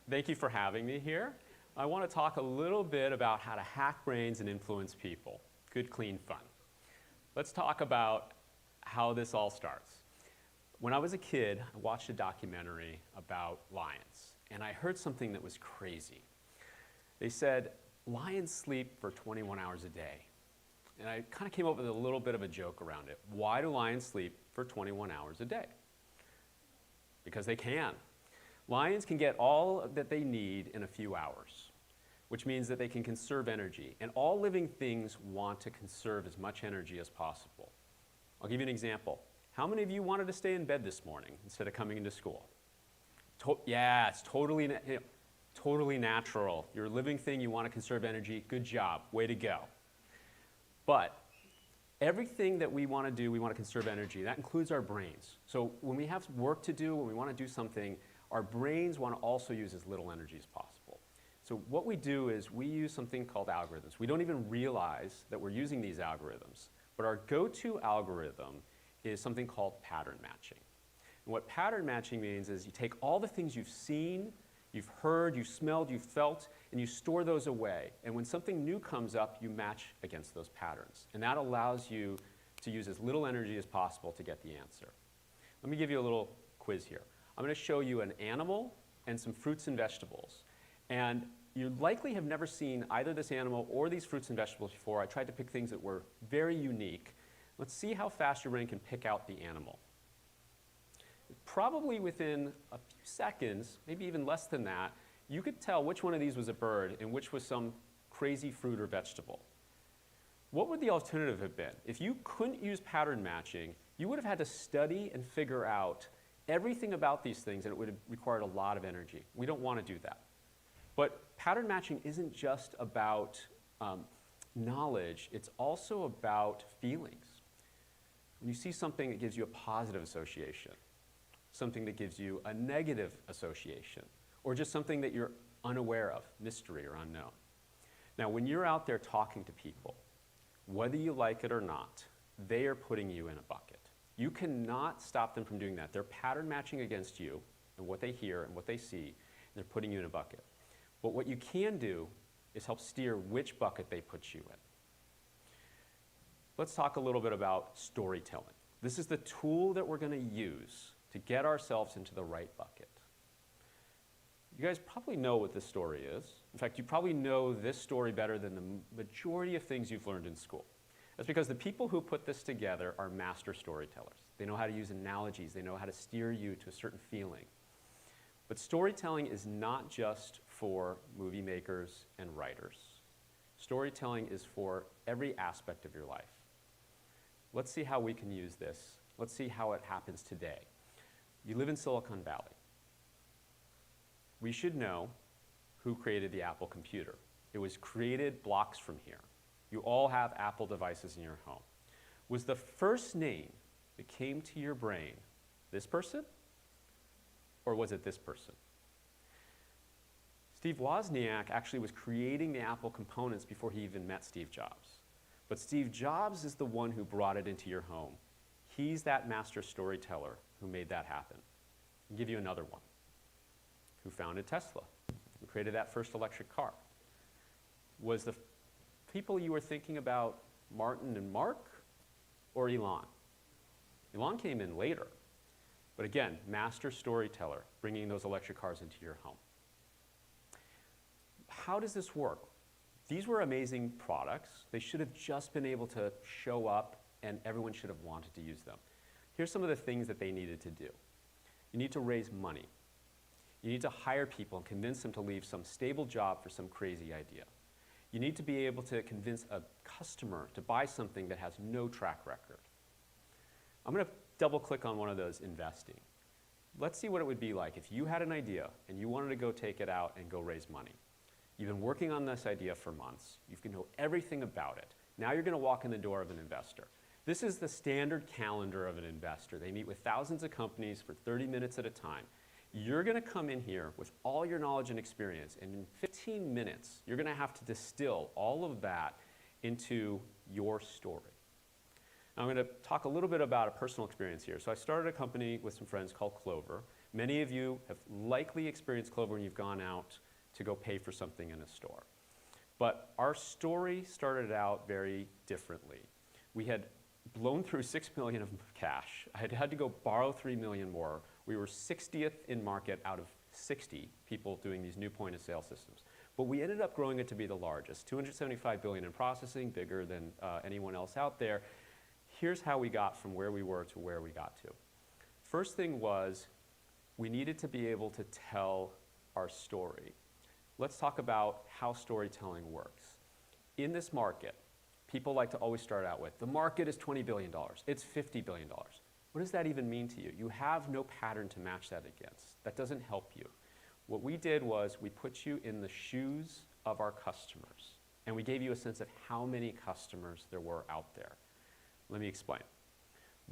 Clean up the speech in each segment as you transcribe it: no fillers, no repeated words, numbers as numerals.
Thank you for having me here. I want to talk a little bit about how to hack brains and influence people. Good, clean fun. Let's talk about how this all starts. When I was a kid, I watched a documentary about lions, and I heard something that was crazy. They said, lions sleep for 21 hours a day. And I kind of came up with a little bit of a joke around it. Why do lions sleep for 21 hours a day? Because they can. Lions can get all that they need in a few hours, which means that they can conserve energy. And all living things want to conserve as much energy as possible. I'll give you an example. How many of you wanted to stay in bed this morning instead of coming into school? Yeah, it's totally natural. You're a living thing, you want to conserve energy. Good job, way to go. But everything that we want to do, we want to conserve energy. That includes our brains. So when we have work to do, when we want to do something, our brains want to also use as little energy as possible. So what we do is we use something called algorithms. We don't even realize that we're using these algorithms. But our go-to algorithm is something called pattern matching. And what pattern matching means is you take all the things you've seen, you've heard, you've smelled, you've felt, and you store those away. And when something new comes up, you match against those patterns. And that allows you to use as little energy as possible to get the answer. Let me give you a little quiz here. I'm going to show you an animal and some fruits and vegetables. And you likely have never seen either this animal or these fruits and vegetables before. I tried to pick things that were very unique. Let's see how fast your brain can pick out the animal. Probably within a few seconds, maybe even less than that, you could tell which one of these was a bird and which was some crazy fruit or vegetable. What would the alternative have been? If you couldn't use pattern matching, you would have had to study and figure out everything about these things, and it would have required a lot of energy. We don't want to do that. But pattern matching isn't just about knowledge, it's also about feelings. When you see something that gives you a positive association, something that gives you a negative association, or just something that you're unaware of, mystery or unknown. Now, when you're out there talking to people, whether you like it or not, they are putting you in a bucket. You cannot stop them from doing that. They're pattern matching against you and what they hear and what they see, and they're putting you in a bucket. But what you can do is help steer which bucket they put you in. Let's talk a little bit about storytelling. This is the tool that we're going to use to get ourselves into the right bucket. You guys probably know what this story is. In fact, you probably know this story better than the majority of things you've learned in school. That's because the people who put this together are master storytellers. They know how to use analogies. They know how to steer you to a certain feeling. But storytelling is not just for movie makers and writers. Storytelling is for every aspect of your life. Let's see how we can use this. Let's see how it happens today. You live in Silicon Valley. We should know who created the Apple computer. It was created blocks from here. You all have Apple devices in your home. Was the first name that came to your brain this person? Or was it this person? Steve Wozniak actually was creating the Apple components before he even met Steve Jobs. But Steve Jobs is the one who brought it into your home. He's that master storyteller who made that happen. I'll give you another one. Who founded Tesla? Who created that first electric car? Was the people you were thinking about Martin and Mark or Elon? Elon came in later. But again, master storyteller, bringing those electric cars into your home. How does this work? These were amazing products. They should have just been able to show up and everyone should have wanted to use them. Here's some of the things that they needed to do. You need to raise money. You need to hire people and convince them to leave some stable job for some crazy idea. You need to be able to convince a customer to buy something that has no track record. I'm going to double click on one of those, investing. Let's see what it would be like if you had an idea and you wanted to go take it out and go raise money. You've been working on this idea for months. You can know everything about it. Now you're going to walk in the door of an investor. This is the standard calendar of an investor. They meet with thousands of companies for 30 minutes at a time. You're going to come in here with all your knowledge and experience, and in 15 minutes, you're going to have to distill all of that into your story. Now, I'm going to talk a little bit about a personal experience here. So I started a company with some friends called Clover. Many of you have likely experienced Clover when you've gone out to go pay for something in a store. But our story started out very differently. We had blown through $6 million of cash. I had to go borrow $3 million more. We were 60th in market out of 60 people doing these new point of sale systems. But we ended up growing it to be the largest, $275 billion in processing, bigger than anyone else out there. Here's how we got from where we were to where we got to. First thing was, we needed to be able to tell our story. Let's talk about how storytelling works. In this market, people like to always start out with, the market is $20 billion, it's $50 billion. What does that even mean to you? You have no pattern to match that against. That doesn't help you. What we did was we put you in the shoes of our customers, and we gave you a sense of how many customers there were out there. Let me explain.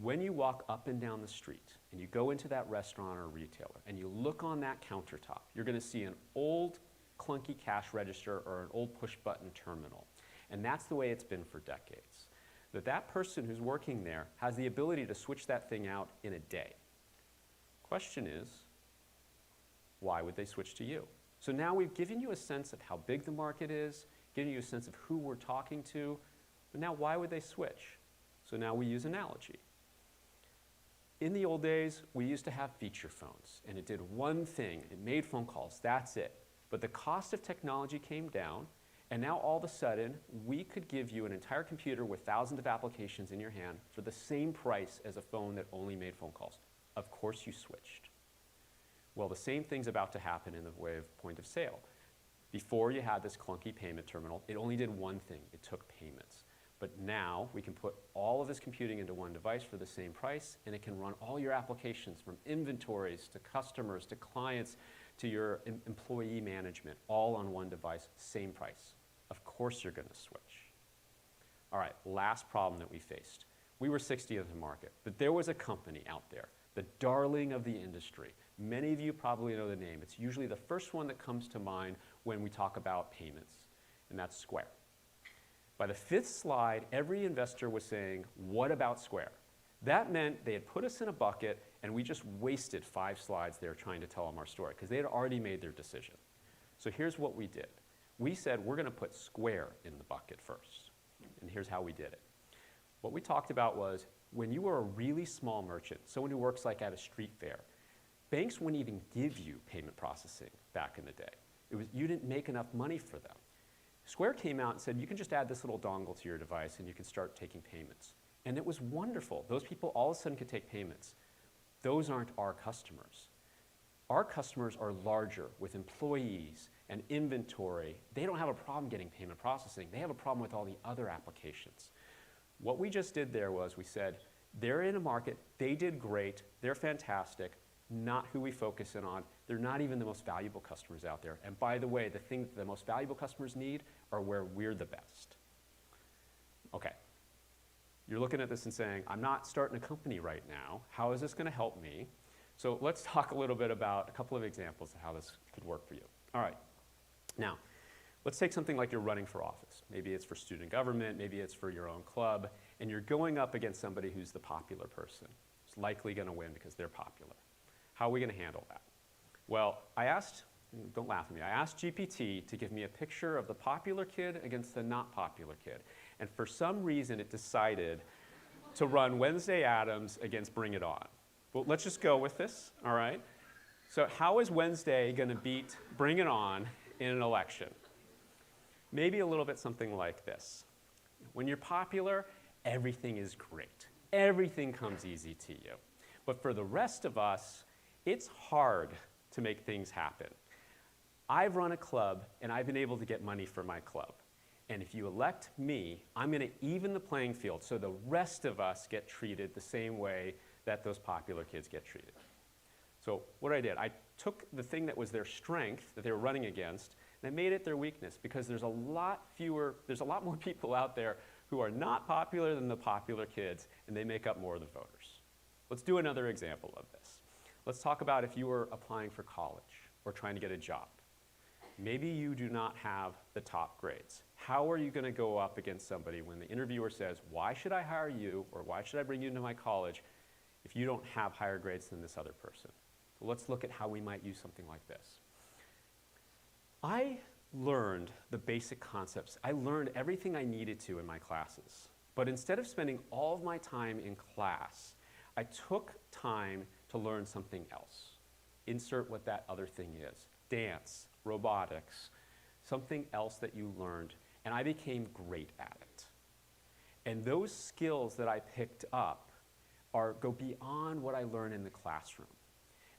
When you walk up and down the street and you go into that restaurant or retailer and you look on that countertop, you're going to see an old clunky cash register or an old push button terminal. And that's the way it's been for decades. That person who's working there has the ability to switch that thing out in a day. Question is, why would they switch to you? So now we've given you a sense of how big the market is, given you a sense of who we're talking to, but now why would they switch? So now we use analogy. In the old days, we used to have feature phones, and it did one thing. It made phone calls. That's it. But the cost of technology came down, and now all of a sudden, we could give you an entire computer with thousands of applications in your hand for the same price as a phone that only made phone calls. Of course you switched. Well, the same thing's about to happen in the way of point of sale. Before you had this clunky payment terminal, it only did one thing. It took payments. But now we can put all of this computing into one device for the same price, and it can run all your applications from inventories to customers to clients to your employee management, all on one device, same price. Of course you're going to switch. All right, last problem that we faced. We were 60th in the market, but there was a company out there, the darling of the industry. Many of you probably know the name. It's usually the first one that comes to mind when we talk about payments, and that's Square. By the fifth slide, every investor was saying, what about Square? That meant they had put us in a bucket, and we just wasted 5 slides there trying to tell them our story, because they had already made their decision. So here's what we did. We said, we're going to put Square in the bucket first, and here's how we did it. What we talked about was, when you were a really small merchant, someone who works like at a street fair, banks wouldn't even give you payment processing back in the day. You didn't make enough money for them. Square came out and said, you can just add this little dongle to your device and you can start taking payments. And it was wonderful. Those people all of a sudden could take payments. Those aren't our customers. Our customers are larger with employees and inventory. They don't have a problem getting payment processing. They have a problem with all the other applications. What we just did there was we said, they're in a market, they did great, they're fantastic, not who we focus in on. They're not even the most valuable customers out there. And by the way, the thing that the most valuable customers need are where we're the best. Okay. You're looking at this and saying, I'm not starting a company right now. How is this going to help me? So let's talk a little bit about a couple of examples of how this could work for you. All right. Now, let's take something like you're running for office. Maybe it's for student government, maybe it's for your own club, and you're going up against somebody who's the popular person, who's likely going to win because they're popular. How are we going to handle that? Well, I asked, don't laugh at me, I asked GPT to give me a picture of the popular kid against the not popular kid. And for some reason, it decided to run Wednesday Addams against Bring It On. Well, let's just go with this, all right? So how is Wednesday going to beat Bring It On in an election? Maybe a little bit something like this. When you're popular, everything is great. Everything comes easy to you. But for the rest of us, it's hard to make things happen. I've run a club, and I've been able to get money for my club. And if you elect me, I'm going to even the playing field so the rest of us get treated the same way that those popular kids get treated. So what I did, I took the thing that was their strength that they were running against, and I made it their weakness because there's a lot more people out there who are not popular than the popular kids, and they make up more of the voters. Let's do another example of this. Let's talk about if you were applying for college or trying to get a job. Maybe you do not have the top grades. How are you going to go up against somebody when the interviewer says, why should I hire you or why should I bring you into my college if you don't have higher grades than this other person? Let's look at how we might use something like this. I learned the basic concepts. I learned everything I needed to in my classes. But instead of spending all of my time in class, I took time to learn something else. Insert what that other thing is. Dance, robotics, something else that you learned, and I became great at it. And those skills that I picked up go beyond what I learned in the classroom.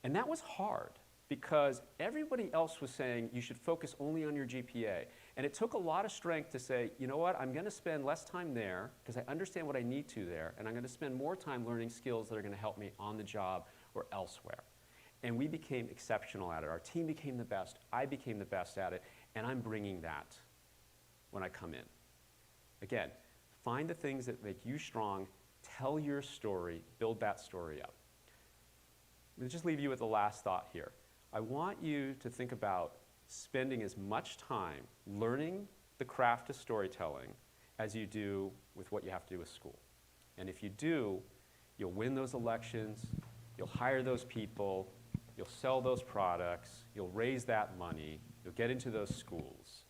And that was hard because everybody else was saying you should focus only on your GPA. And it took a lot of strength to say, you know what, I'm going to spend less time there because I understand what I need to there, and I'm going to spend more time learning skills that are going to help me on the job or elsewhere. And we became exceptional at it. Our team became the best. I became the best at it, and I'm bringing that when I come in. Again, find the things that make you strong, tell your story, build that story up. Let me just leave you with the last thought here. I want you to think about spending as much time learning the craft of storytelling as you do with what you have to do with school. And if you do, you'll win those elections, you'll hire those people, you'll sell those products, you'll raise that money, you'll get into those schools.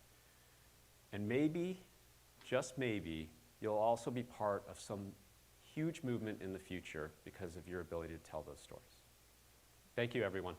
And maybe, just maybe, you'll also be part of some huge movement in the future because of your ability to tell those stories. Thank you, everyone.